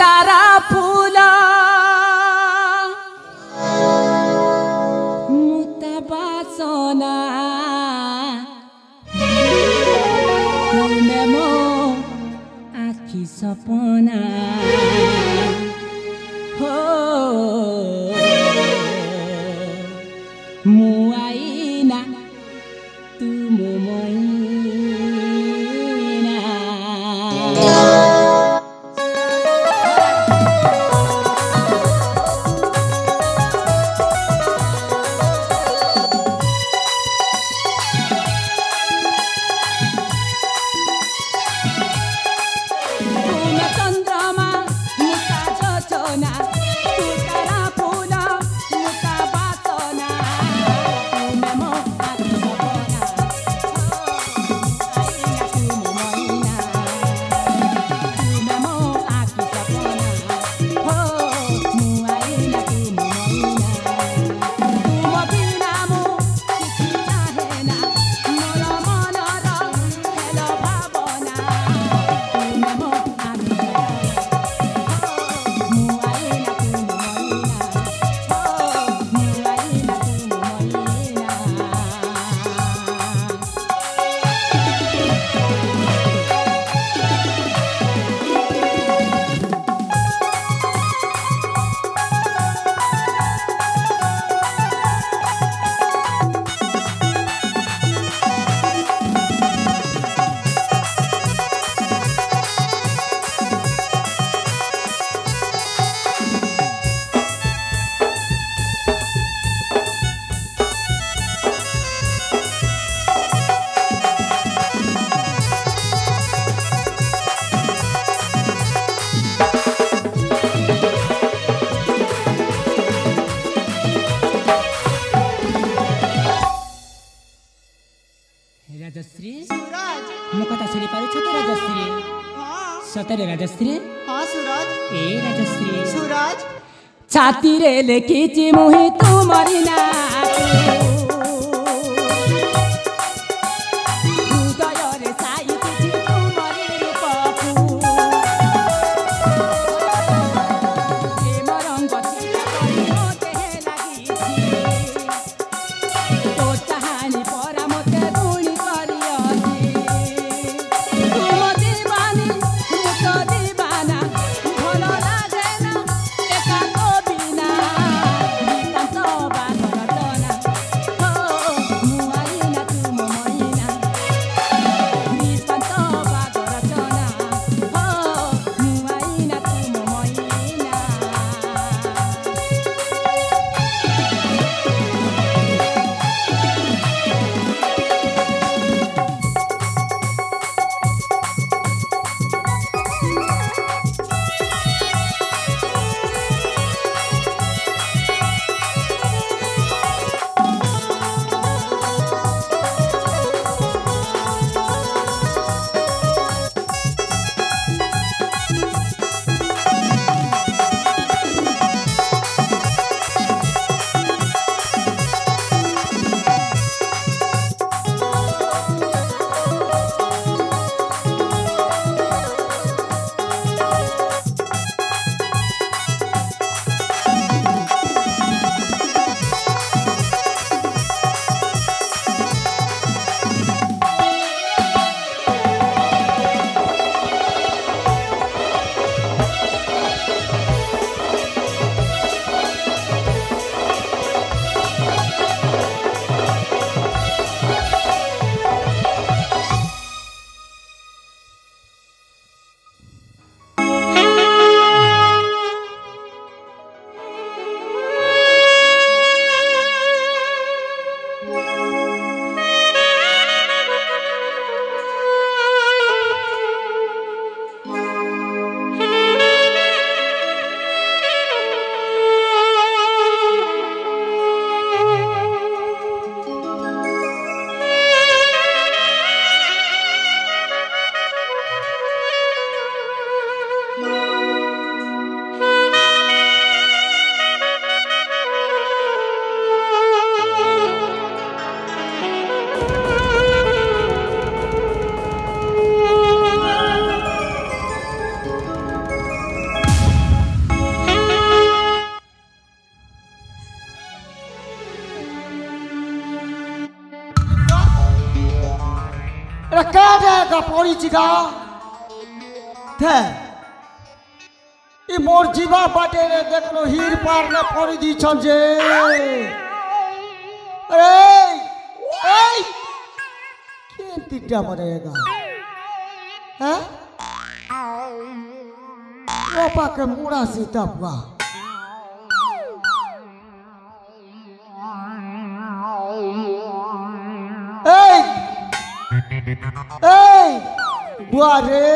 मुक्तारा फूल मुक्ता बासना तुमे मो आखि सपना हो मुआइना तुम मोइना राजश्री सूरज मो कथा सुनी पारुछ तो राजश्री हाँ सतरे राजश्री हाँ सूरज ए राजश्री सूरज छाती रे लेखिची मुहि तुमरी ना কেডে পড়িছি গা थे ই মোর জীবা বাটে দেখলো হির পার না পড়ি দিছন যে এই এই কেনতিটা মরেগা হ্যাঁ ওপা के मुड़ा सीता हुआ এই এই বুয়ারে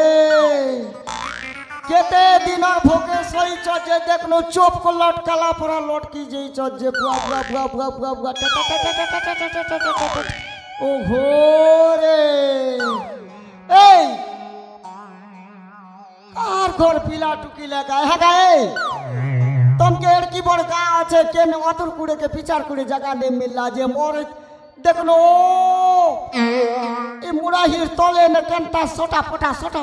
কেতে দিনর ভোগে সইছ যে দেখলো চোপ কো লটকালা পরা লটকি যেইছ যে বুয়া বুয়া বুয়া বুয়া বুয়া বুয়া ও ঘোরে এই আর ঘর পিলা টুকি লাগা হ্যাঁ গায়ে तमके एड़की बड़ गाँव আছে কেন অতর কুড়ে के पिचार कुड़े जगह नहीं मिलला जे मोर देखलो ए मुराहिर तले ने केनता सोटा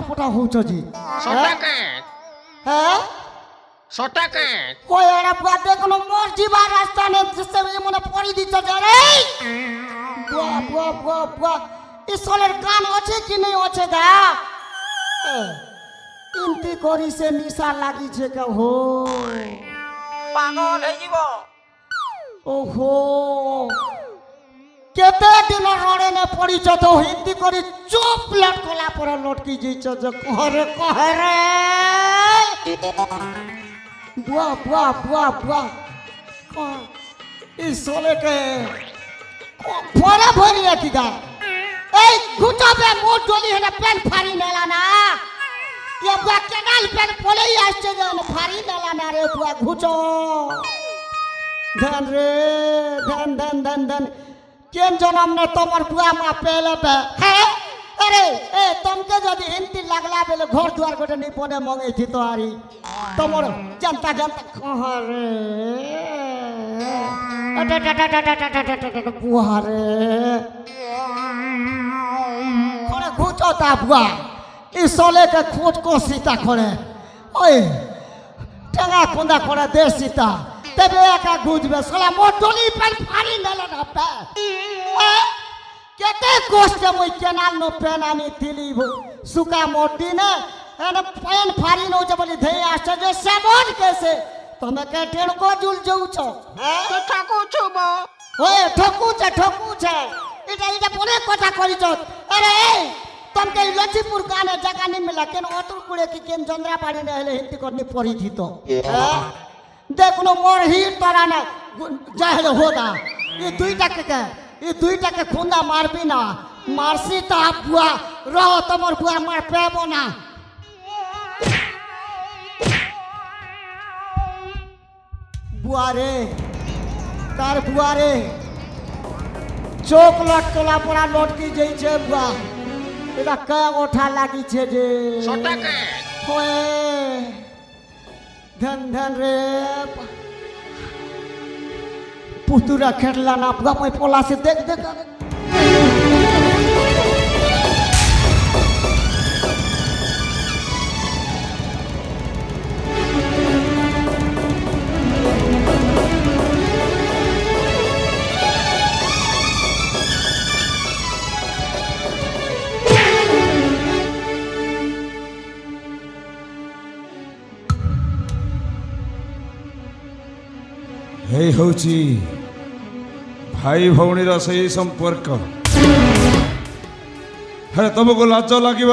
फोटा होछ जी सोटा के हैं सोटा के कोई एड़ा बुआ देखलो मोर जीवा रास्ता ने जिससे मने पड़ी दिछ जे रे बुआ बुआ बुआ बुआ ई सोलेर कान আছে कि नहीं আছে গা इनती करी से निशा लागी छे के हो पागल है जीवो ओहो केते दिन रोड़े ने पड़ी छ तो हिंदी करी चुप लटकला पर लटकी जइछ जे कहरे कहरे बुआ बुआ बुआ बुआ ई सोले के फरा भरी की गा ए घुटाबे मोर डोली हेला पेन फारी नेला ना ये बुआ केनाल पेन पोले ही आछे जे फारी नेला ना रे बुआ घुचो धन रे धन धन धन धन केन जन्म ने तमर बुआ मा पेले पे हे अरे ए तुमके जदी हिंदी लागला बेले घर द्वार गोटे नहीं पने मंगे थी तो आरी तमर जनता जनता कह रे बुआ रे खड़े घुचोता बुआ ई सोले के खोज को सीता खड़े ओए टेंगा खुंदा खड़े दे सीता तबे एका गुजबे साला मोर डोली पर फाड़ी नेला ना पे केते कोष्ट মই केनाल नो पेनानी थिली सुका मोटी ने एने पेन फाड़ी नो जे बोली धै आछे जे सेबन कैसे तमे के टेण को जुल जाउ छ तो ठाकू छु बो ओए ठकू छे इटा इटा बोले কথা করি छ अरे ए तमके लजीपुर गाने जगह नहीं मिला केन अतुर कुड़े की केन जंद्रा पाड़ी ने हेले हिंदी करनी पड़ी थी तो देखलो मोर हीर तोरा ना जाहले होदा ये दुईटा के खुंदा मारबी ना मारसी तो आप बुआ रहो तमर बुआ मार पेबो ना बुआ रे तार बुआ रे चोक लटकला पड़ा लटकी जई छे बुआ एटा का ओठा लागी छे जे सोटा के होए धन धन रे पुतुरा खेटला ना बुआ मैं पोला से देख देख हे होची भाई भौणी से संपर्क है तुमको लाज लगे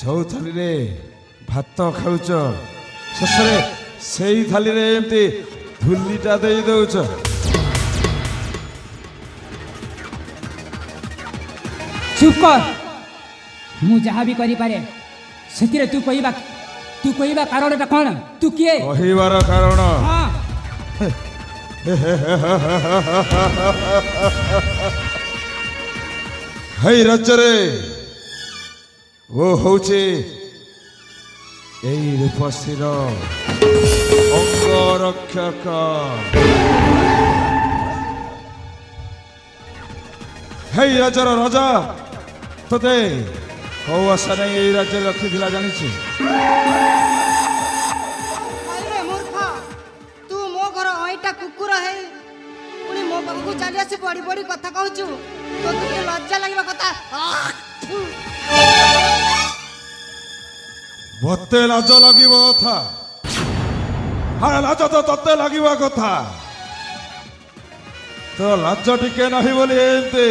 जो थाली रे भात खाऊच शेष से थाली रे एमती धुलीटा दे दौच चुप कर मु जहाँ भी करी पारे से तू कहवा कारण कौन तू किए कहबार कारण हाँ है रजरे वो होचे रूपसीर अंगरक्षक है राजार राजा तोते कौ आशा नहीं यही राज्य रखी जानी अरे मूर्ख तू मो घर अईटा कुकुर है पुणी मो ପାଖକୁ ଚାଲି ଆସି ବଡ଼ି ବଡ଼ି କଥା କହୁଛୁ ତ ଟିକେ ଲଜ୍ଜା ଲାଗିବା କଥା ମତେ ଲାଜ ଲାଗିବ କଥା ଲାଜ ତ ତତେ ଲାଗିବା କଥା ତ ଲାଜ ଟିକେ ନାହିଁ ବୋଲି ଏମିତି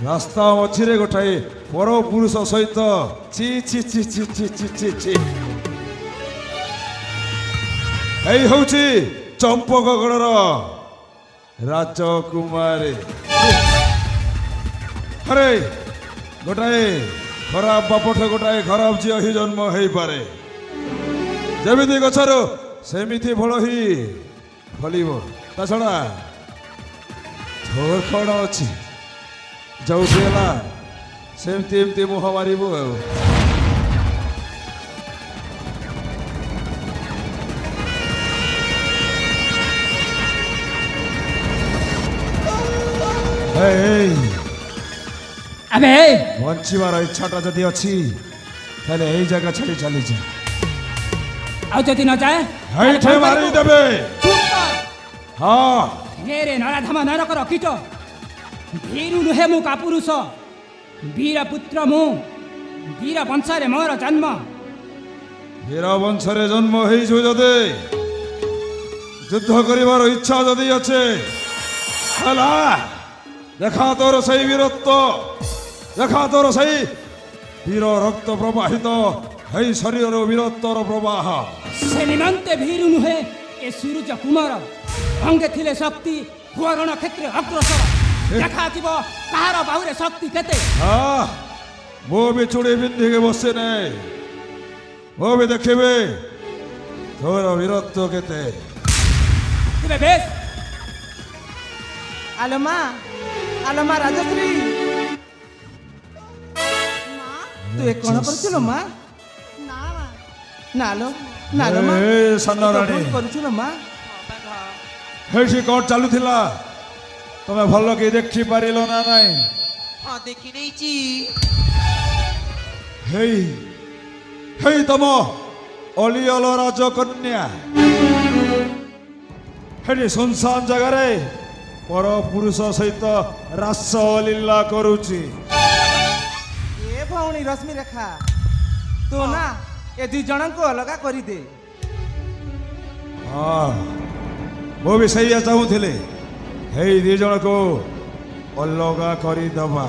ରାସ୍ତା ମଝିରେ ଗୋଟାଏ ପର ପୁରୁଷ ସହିତ ଛି ଛି ଛି ଛି ଛି ଛି ଛି ଛି ଏଇ ହଉଛି ଚମ୍ପକଗଡ଼ର ରାଜକୁମାରୀ ଆରେ ଗୋଟାଏ ଖରାପ ବାପଠୁ ଗୋଟାଏ ଖରାପ ଝିଅ ହିଁ ଜନ୍ମ ହେଇପାରେ ଯେମିତି ଗଛରୁ ସେମିତି ଫଳ ହିଁ ଫଳିବ ତା ଛଡ଼ା ତୋର କ'ଣ ଅଛି ଯୋଉଠି ହେଲା ସେମିତି ଏମିତି ମୁହଁ ମାରିବୁ ଆଉ अबे ବଞ୍ଚିବାର ଇଚ୍ଛାଟା ଯଦି ଅଛି ତାହେଲେ ଏଇ ଜାଗା ଛାଡ଼ି ଚାଲିଯା ଆଉ ଯଦି ନ ଯାଏ ଏଇଠି ମାରିଦେବେ ଚୁପ୍ କର। ହଁ ହେରେ ନରାଧମ ନରକର କୀଟ ଭୀରୁ ନୁହେଁ ମୁଁ କାପୁରୁଷ ବୀର ପୁତ୍ର ମୁଁ ବୀର ବଂଶରେ ମୋର ଜନ୍ମ ବୀର ବଂଶରେ ଜନ୍ମ ହେଇଛୁ ଯଦି ଯୁଦ୍ଧ କରିବାର ଇଚ୍ଛା ଯଦି ଅଛି ହେଲା ଦେଖା ତୋର ସେଇ ବୀରତ୍ୱ ଦେଖା ତୋର ସେଇ ବୀର ରକ୍ତ ପ୍ରବାହିତ ହେଇ ଶରୀରର ବୀରତ୍ୱର ପ୍ରବାହ ସେ ନିମନ୍ତେ ଭୀରୁ ନୁହେଁ ଏ ସୂର୍ଯ୍ୟ କୁମାର ଅଙ୍ଗେ ଥିଲେ ଶକ୍ତି ହୁଅରଣ କ୍ଷେତ୍ରରେ ଅଗ୍ରସର ଦେଖାଯିବ କାହାର ବାହୁରେ ଶକ୍ତି କେତେ ମୁଁ ବି ଚୁଡ଼ି ପିନ୍ଧିକି ବସେ ନାହିଁ ମୁଁ ବି ଦେଖିବି ତୋର ବୀରତ୍ୱ କେତେ ତେବେ ବେଶ ଆଲୋ ମା ରାଜଶ୍ରୀ ତୁ ଏ କ'ଣ କରୁଥିଲ ମା ନାଲୋ ମା ସାନ ରାଣୀ କରୁଥିଲ ମା ହେଇଠି କ'ଣ ଚାଲୁଥିଲା ତମେ ଭଲ କି ଦେଖିପାରିଲ ନା ନାଇଁ ହଁ ଦେଖି ଦେଇଛି ହେଇ ହେଇ ତମ ଅଲିଅଲ ରାଜକନ୍ୟା ହେଠି ସୁନସାନ ଜାଗାରେ ପର ପୁରୁଷ ସହିତ ରାସ ଲୀଳା କରୁଛି ଏ ଭଉଣୀ ରଶ୍ମି ରେଖା ତୁ ନା ଏ ଦୁଇ ଜଣଙ୍କୁ ଅଲଗା କରିଦେ ହଁ ମୁଁ ବି ସେଇଆ ଚାହୁଁଥିଲି ହେଇ ଦି ଜଣକୁ ଅଲଗା କରିଦବା